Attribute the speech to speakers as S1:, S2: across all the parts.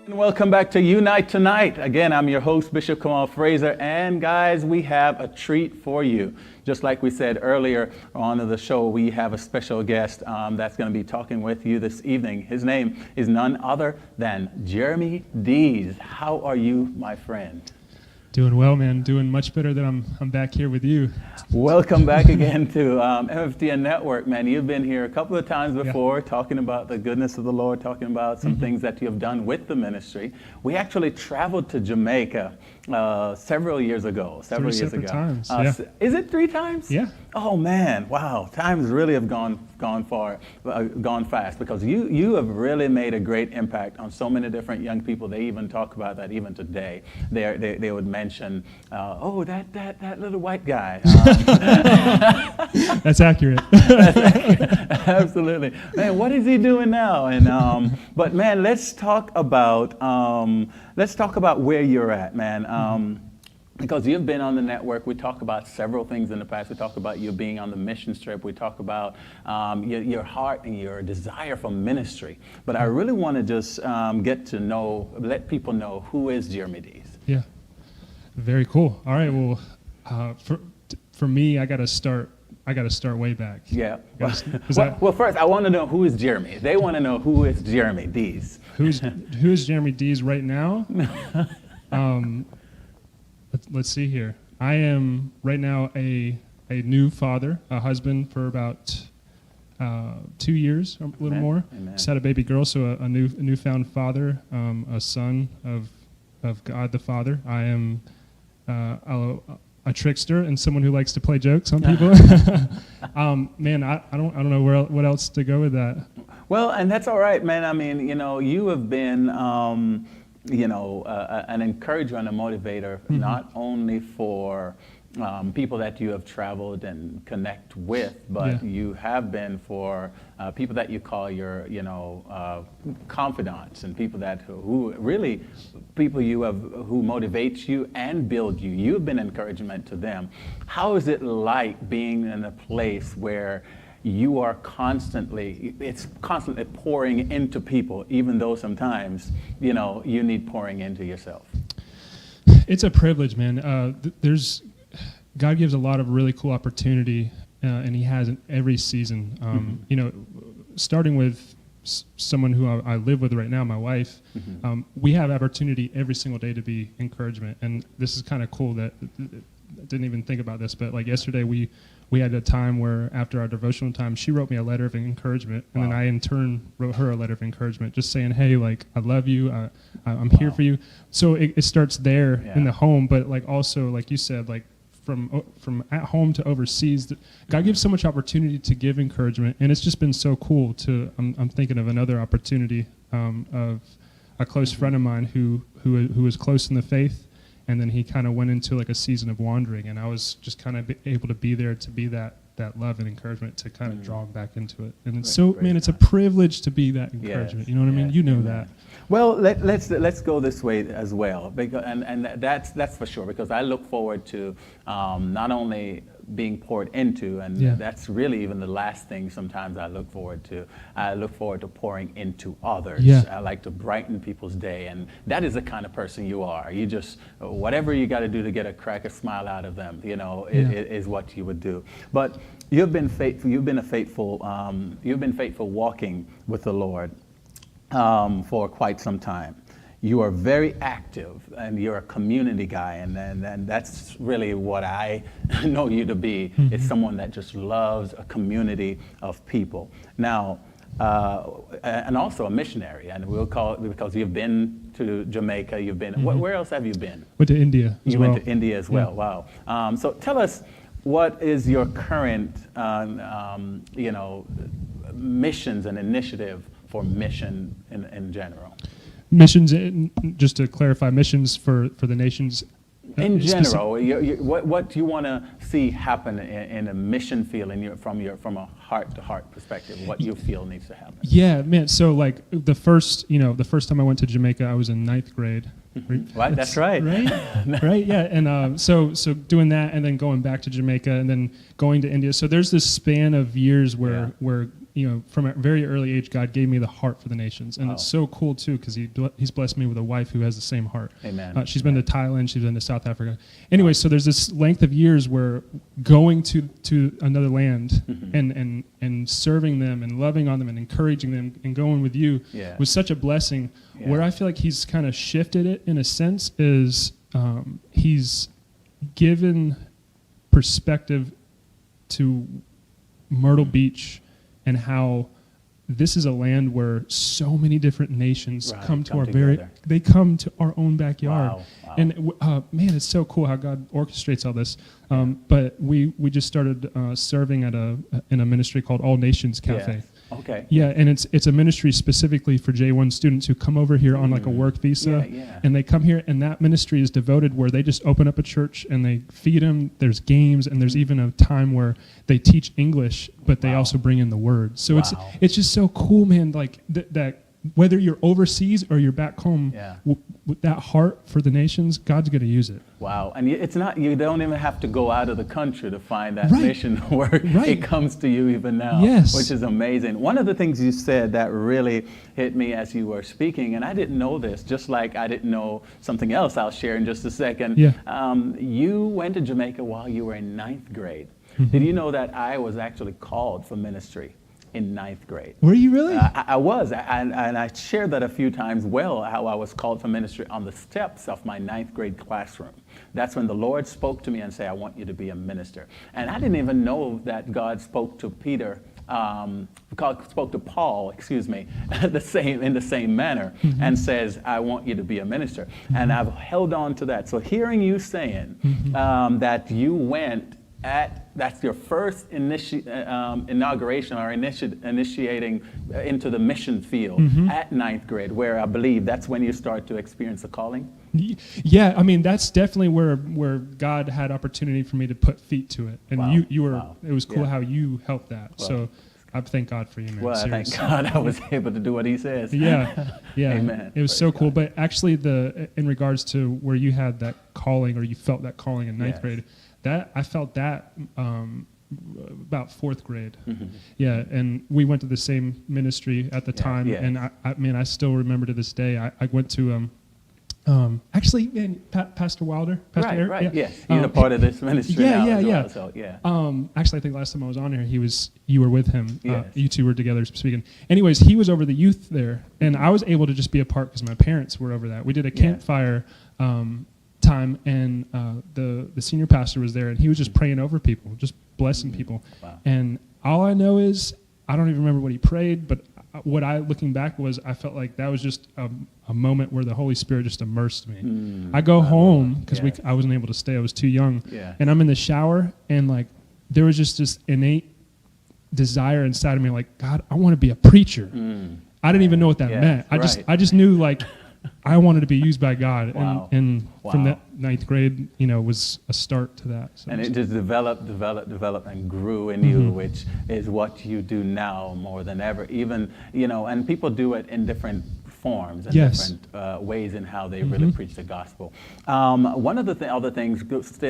S1: And welcome back to U-Nite Tonight. Again, I'm your host, Bishop Kamal Fraser. And guys, we have a treat for you. Just like we said earlier on the show, we have a special guest that's going to be talking with you this evening. His name is none other than Jeremy Deas. How are you, my friend?
S2: Doing well, man. Doing much better than I'm back here with you.
S1: Welcome back again to MFTN Network, man. You've been here a couple of times before, talking about the goodness of the Lord, talking about some things that you have done with the ministry. We actually traveled to Jamaica several years ago.
S2: Three separate times.
S1: Is it 3 times?
S2: Yeah.
S1: Oh man, wow! Times really have gone fast, because you have really made a great impact on so many different young people. They even talk about that even today. They would mention, oh, that little white guy.
S2: That's accurate.
S1: Absolutely, man. What is he doing now? And but man, let's talk about where you're at, man. Because you've been on the network. We talk about several things in the past. We talk about you being on the mission trip. We talk about your heart and your desire for ministry. But I really want to just let people know, who is Jeremy Deas?
S2: Yeah, very cool. All right, well, for me, I got to start way back.
S1: Yeah. Well, first, I want to know, who is Jeremy? They want to know, who is Jeremy Deas?
S2: Who is Jeremy Deas right now? Let's see here. I am right now a new father, a husband for about 2 years, a little more.
S1: Amen.
S2: Just had a baby girl, so a newfound father, a son of God the Father. I am a trickster and someone who likes to play jokes on people. Man, I don't know what else to go with that.
S1: Well, and that's all right, man. I mean, you have been an encourager and a motivator, not only for people that you have traveled and connect with, but you have been for people that you call your, confidants, and people who motivate you and build you. You've been encouragement to them. How is it like being in a place where you are constantly pouring into people, even though sometimes, you need pouring into yourself?
S2: It's a privilege, man. God gives a lot of really cool opportunity, and He has in every season. Starting with someone who I live with right now, my wife, we have opportunity every single day to be encouragement. And this is kind of cool that I didn't even think about this, but like yesterday we had a time where after our devotional time, she wrote me a letter of encouragement, and then I in turn wrote her a letter of encouragement, just saying, hey, like, I love you, I'm here for you. So it starts there in the home, but like also, like you said, like from at home to overseas, God gives so much opportunity to give encouragement, and it's just been so cool to. I'm thinking of another opportunity of a close friend of mine who was close in the faith. And then he kind of went into like a season of wandering, and I was just kind of able to be there to be that love and encouragement to kind of draw him back into it. And it's it's a privilege to be that encouragement. You know what I mean? You know that.
S1: Well, let's go this way as well, because and that's for sure, because I look forward to not only being poured into, and that's really even the last thing sometimes I look forward to. I look forward to pouring into others. I like to brighten people's day, and that is the kind of person you are. You just, whatever you got to do to get a smile out of them, is what you would do. But you've been faithful. You've been faithful walking with the Lord for quite some time. You are very active, and you're a community guy, and that's really what I know you to be. It's someone that just loves a community of people. Now, and also a missionary, and we'll call it, because you've been to Jamaica, you've been, where else have you been?
S2: Went to India as well.
S1: You went to India as well, wow. So tell us, what is your current, missions and initiative for mission in general?
S2: Missions, just to clarify, missions for the nations.
S1: In general, what do you want to see happen in a mission field from a heart-to-heart perspective? What you feel needs to happen?
S2: Yeah, man. So like the first time I went to Jamaica, I was in 9th grade.
S1: Right, that's right.
S2: Right, right, yeah. And so doing that, and then going back to Jamaica, and then going to India. So there's this span of years where from a very early age, God gave me the heart for the nations. And it's so cool, too, because he's blessed me with a wife who has the same heart.
S1: Amen.
S2: She's been to Thailand. She's been to South Africa. Anyway, so there's this length of years where going to another land and serving them and loving on them and encouraging them and going with you was such a blessing. Yeah. Where I feel like he's kind of shifted it in a sense is he's given perspective to Myrtle Beach and how this is a land where so many different nations come to our own backyard. Wow. And man, it's so cool how God orchestrates all this. But we just started serving in a ministry called All Nations Cafe.
S1: Yes. Okay.
S2: Yeah, and it's a ministry specifically for J1 students who come over here on like a work visa, and they come here, and that ministry is devoted where they just open up a church and they feed them. There's games, and there's even a time where they teach English, but they also bring in the Word. So it's just so cool, man. Like that whether you're overseas or you're back home, with that heart for the nations, God's going to use it.
S1: Wow. And it's not, you don't even have to go out of the country to find that mission work. It comes to you even now, which is amazing. One of the things you said that really hit me as you were speaking, and I didn't know this, just like I didn't know something else I'll share in just a second. You went to Jamaica while you were in 9th grade. Did you know that I was actually called for ministry in 9th grade?
S2: Were you really?
S1: I was, and I shared that a few times, how I was called for ministry on the steps of my 9th grade classroom. That's when the Lord spoke to me and said, I want you to be a minister. And I didn't even know that God spoke to spoke to Paul, in the same manner, and says, I want you to be a minister. And I've held on to that. So hearing you saying that you went that's your first inauguration or initiating into the mission field at 9th grade, where I believe that's when you start to experience a calling?
S2: Yeah, I mean, that's definitely where God had opportunity for me to put feet to it. And you were, it was cool how you helped that. Well, so I thank God for you, man.
S1: Well, thank God I was able to do what he says.
S2: Yeah.
S1: Amen.
S2: It was so cool. But actually, in regards to where you had that calling, or you felt that calling in 9th grade, I felt that about 4th grade. Yeah, and we went to the same ministry at the time, and I still remember to this day. I went to actually, man, Pastor Wilder, Pastor Eric.
S1: Right. Yes, he's a part of this ministry now as well. So,
S2: actually, I think last time I was on here, you were with him. You two were together speaking. Anyways, he was over the youth there, and I was able to just be a part because my parents were over that. We did a campfire time, and the senior pastor was there, and he was just praying over people, just blessing people. Wow. And all I know is I don't even remember what he prayed, but what looking back was I felt like that was just a moment where the Holy Spirit just immersed me. I go home because I wasn't able to stay. I was too young, and I'm in the shower, and like there was just this innate desire inside of me, like, God, I want to be a preacher. I didn't even know what that meant. I just knew, like, I wanted to be used by God, and from that 9th grade, was a start to that. So.
S1: And it just developed, and grew in you, which is what you do now more than ever. Even, and people do it in different forms and different ways in how they really preach the gospel. One of the other things,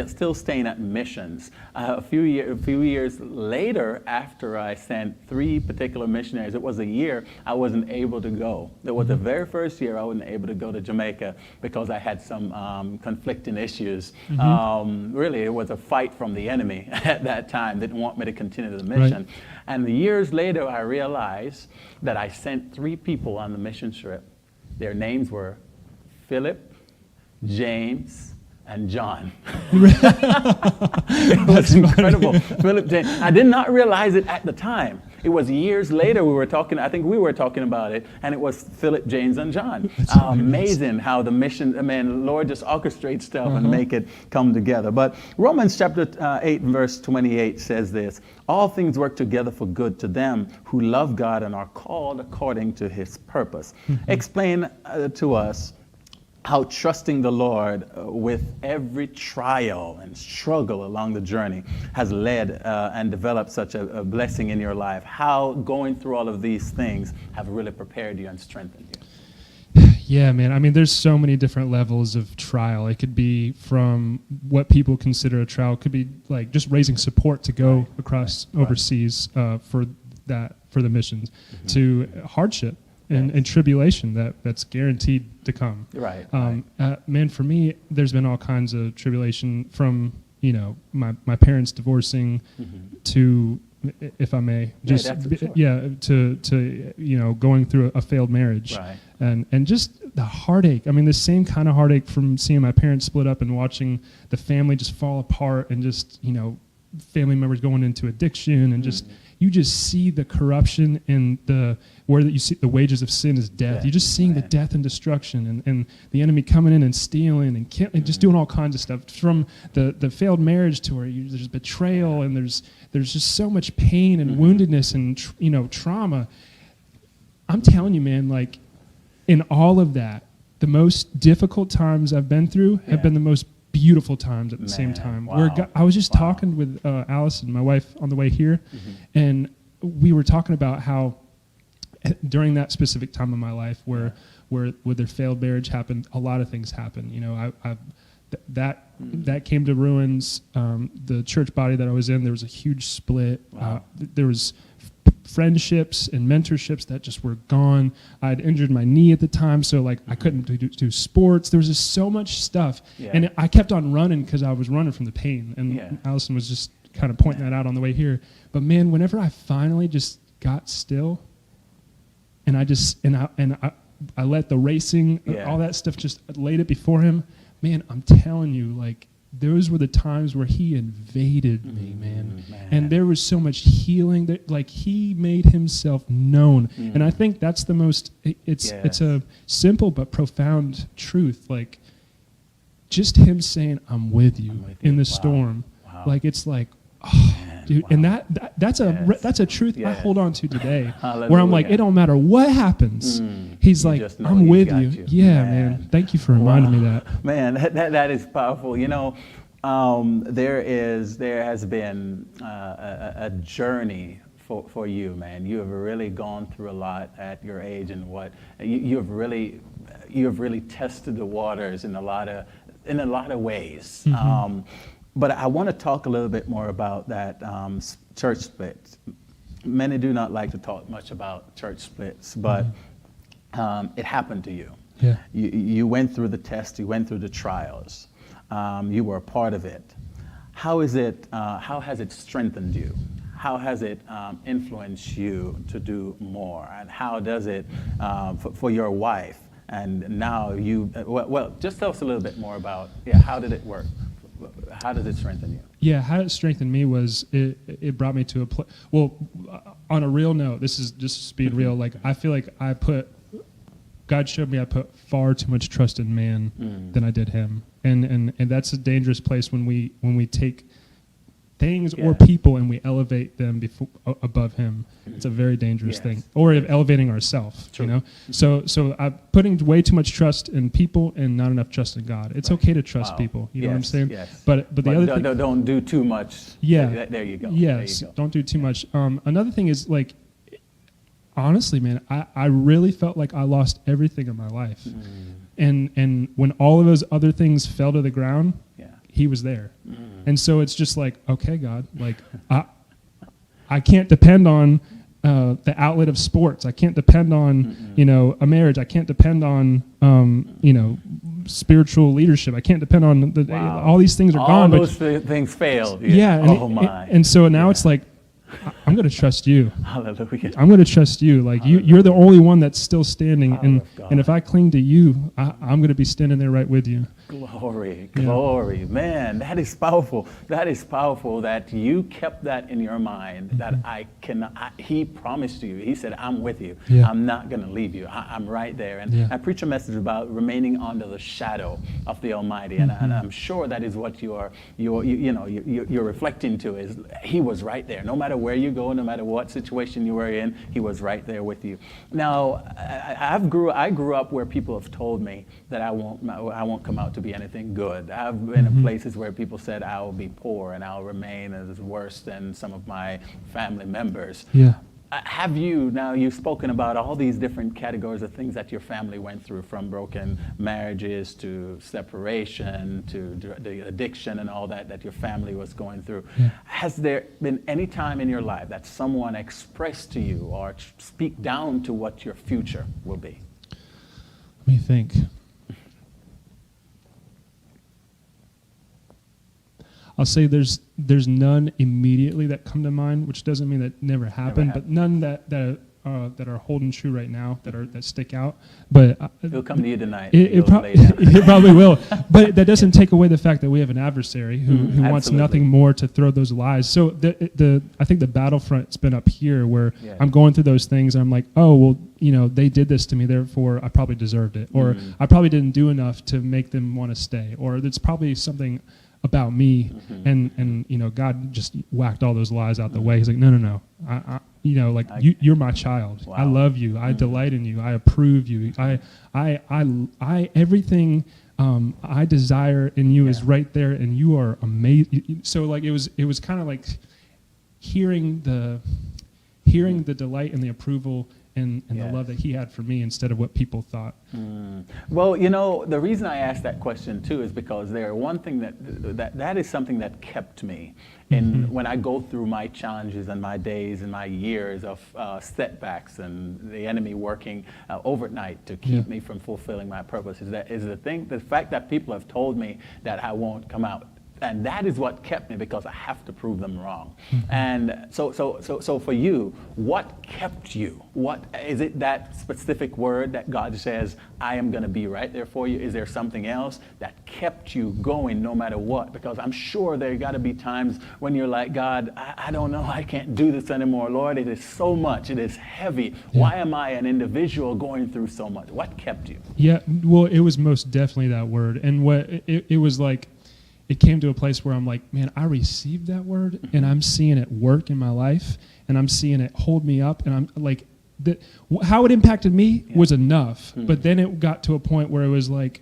S1: still staying at missions, a few years later, after I sent 3 particular missionaries, it was a year I wasn't able to go. It was the very first year I wasn't able to go to Jamaica because I had some conflicting issues. Really, it was a fight from the enemy at that time. They didn't want me to continue the mission. And years later, I realized that I sent 3 people on the mission trip. Their names were Philip, James, and John. It was incredible. Philip, James. I did not realize it at the time. It was years later we were talking about it, and it was Philip, James, and John. Amazing how the mission, the Lord just orchestrates stuff and make it come together. But Romans chapter 8, verse 28 says this: all things work together for good to them who love God and are called according to his purpose. Explain to us how trusting the Lord with every trial and struggle along the journey has led and developed such a blessing in your life. How going through all of these things have really prepared you and strengthened you.
S2: Yeah, man. I mean, there's so many different levels of trial. It could be from what people consider a trial. It could be like just raising support to go across overseas for that for the missions, to hardship and tribulation that's guaranteed to come.
S1: Right.
S2: Man, for me, there's been all kinds of tribulation from, my parents divorcing to, if I may, just to going through a failed marriage,
S1: right.
S2: and just the heartache. I mean, the same kind of heartache from seeing my parents split up and watching the family just fall apart, and just family members going into addiction, and just you just see the corruption and where you see the wages of sin is death. You're just seeing the death and destruction, and the enemy coming in and stealing and killing, and just doing all kinds of stuff, from the failed marriage to where there's betrayal, and there's just so much pain and woundedness and trauma. I'm telling you, man, like in all of that, the most difficult times I've been through have been the most beautiful times at the same time.
S1: Wow.
S2: I was just talking with Allison, my wife, on the way here, and we were talking about how during that specific time of my life where their failed marriage happened, a lot of things happened. That came to ruins. The church body that I was in, there was a huge split.
S1: Wow.
S2: There was friendships and mentorships that just were gone. I had injured my knee at the time, so I couldn't do sports. There was just so much stuff, and I kept on running because I was running from the pain. And Allison was just kind of pointing that out on the way here. But man, whenever I finally just got still, and I let the racing, all that stuff, just laid it before him. Man, I'm telling you, those were the times where he invaded me, man. And there was so much healing that, he made himself known. And I think that's the most, it's a simple but profound truth. Just him saying, I'm with you in the storm.
S1: Wow.
S2: It's dude, and that's a truth I hold on to today. Where I'm like, it don't matter what happens. He's like, I'm with you. Yeah, man. Thank you for reminding me that.
S1: Man, that is powerful. There has been a journey for you, man. You have really gone through a lot at your age, and you have really tested the waters in a lot of ways. But I want to talk a little bit more about that church split. Many do not like to talk much about church splits, but it happened to you.
S2: Yeah.
S1: You went through the test. You went through the trials. You were a part of it. How has it strengthened you? How has it influenced you to do more? And how does it for your wife? And now just tell us a little bit more about how did it work? How does it strengthen you?
S2: Yeah, how it strengthened me was it brought me to a place. Well, on a real note, this is just being real. I feel like God showed me I put far too much trust in man than I did him, and that's a dangerous place when we take things or people and we elevate them above him. It's a very dangerous thing. Or elevating ourselves, So I'm putting way too much trust in people and not enough trust in God. It's okay to trust people, you know what I'm saying?
S1: Yes.
S2: But the other thing,
S1: don't do too much.
S2: Yeah.
S1: There you go.
S2: Yes. Don't do too much. Another thing is honestly, man, I really felt like I lost everything in my life. And when all of those other things fell to the ground, he was there. And so it's just okay, God, I can't depend on the outlet of sports. I can't depend on, a marriage. I can't depend on, spiritual leadership. I can't depend on all these things are gone.
S1: All those things failed.
S2: Yeah. And so now it's I'm going to trust you.
S1: Hallelujah.
S2: I'm going to trust you. You're the only one that's still standing. And if I cling to you, I'm going to be standing there right with you.
S1: Glory. Man, that is powerful. That is powerful that you kept that in your mind, that he promised you. He said, I'm with you.
S2: Yeah.
S1: I'm not going to leave you. I'm right there. And I preach a message about remaining under the shadow of the Almighty. And I'm sure that is what you're reflecting to, is he was right there. No matter where you go, no matter what situation you were in, he was right there with you. Now, I grew up where people have told me that I won't come out to be anything good. I've been in places where people said I will be poor and I'll remain as worse than some of my family members.
S2: Yeah.
S1: have you, now you've spoken about all these different categories of things that your family went through, from broken marriages to separation to the addiction and all that your family was going through.
S2: Yeah.
S1: Has there been any time in your life that someone expressed to you or speak down to what your future will be?
S2: Let me think. I'll say there's none immediately that come to mind, which doesn't mean that never happened, but none that are holding true right now that stick out. But
S1: it'll come to you tonight.
S2: It probably will. But that doesn't take away the fact that we have an adversary who wants nothing more to throw those lies. So I think the battlefront's been up here where I'm going through those things and I'm like, oh well, they did this to me, therefore I probably deserved it, or I probably didn't do enough to make them want to stay, or it's probably something about me, and God just whacked all those lies out the way. He's like, no, you're my child. Wow. I love you. I delight in you. I approve you. I everything I desire in you is right there, and you are amazing. So like it was kind of like hearing the delight and the approval and the love that he had for me instead of what people thought.
S1: Well, the reason I asked that question too is because one thing that is something that kept me when I go through my challenges and my days and my years of setbacks and the enemy working overnight to keep me from fulfilling my purpose the fact that people have told me that I won't come out. And that is what kept me, because I have to prove them wrong. And so for you, what kept you? What is it, that specific word that God says, I am going to be right there for you? Is there something else that kept you going no matter what? Because I'm sure there got to be times when you're like, God, I don't know, I can't do this anymore. Lord, it is so much. It is heavy. Why am I an individual going through so much? What kept you?
S2: Yeah, well, it was most definitely that word. And what it was like, it came to a place where I'm like, man, I received that word and I'm seeing it work in my life and I'm seeing it hold me up, and I'm like, how it impacted me was enough. But then it got to a point where it was like,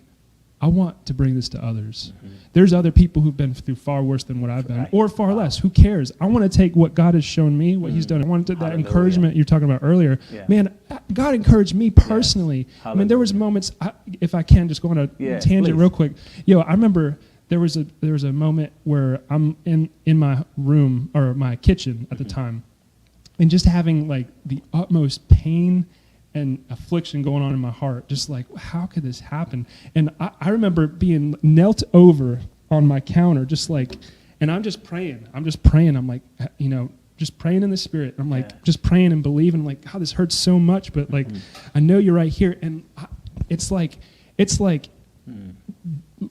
S2: I want to bring this to others. There's other people who've been through far worse than what I've been, or far less. Who cares? I want to take what God has shown me, what he's done. I wanted that encouragement you're talking about earlier. Man, God encouraged me personally. I mean, there was moments, if I can just go on a tangent real quick. I remember there was a moment where I'm in my room, or my kitchen at the time, and just having like the utmost pain and affliction going on in my heart, just like, how could this happen? And I remember being knelt over on my counter, just like, and I'm just praying. I'm like, just praying in the Spirit. I'm like, just praying and believing, like, God, this hurts so much, but like, I know you're right here. And it's like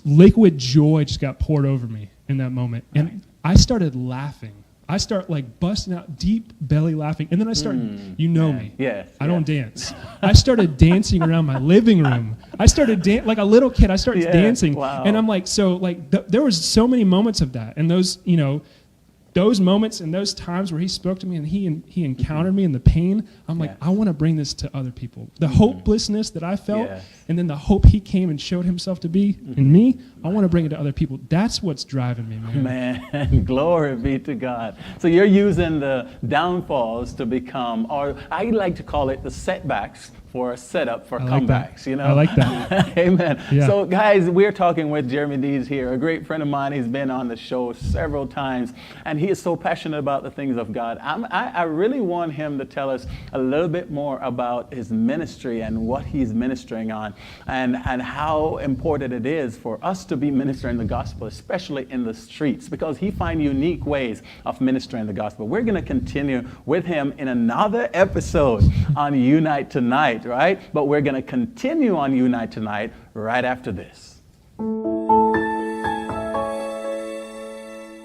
S2: liquid joy just got poured over me in that moment. And I started laughing. I start like busting out deep belly laughing. And then I started, me. I don't dance. I started dancing around my living room. I started like a little kid. I started dancing. Wow. And I'm like, there was so many moments of that. And those moments and those times where he spoke to me and he encountered me in the pain, I'm like, I want to bring this to other people. The hopelessness that I felt, and then the hope he came and showed himself to be in me, I want to bring it to other people. That's what's driving me, man.
S1: Man, glory be to God. So you're using the downfalls to become, or I like to call it the setbacks, for a setup for comebacks,
S2: I like that.
S1: Amen. Yeah. So guys, we're talking with Jeremy Deas here, a great friend of mine. He's been on the show several times, and he is so passionate about the things of God. I really want him to tell us a little bit more about his ministry and what he's ministering on, and how important it is for us to be ministering the gospel, especially in the streets, because he finds unique ways of ministering the gospel. We're going to continue with him in another episode on U-Nite tonight. Right? But we're going to continue on U-Nite tonight right after this.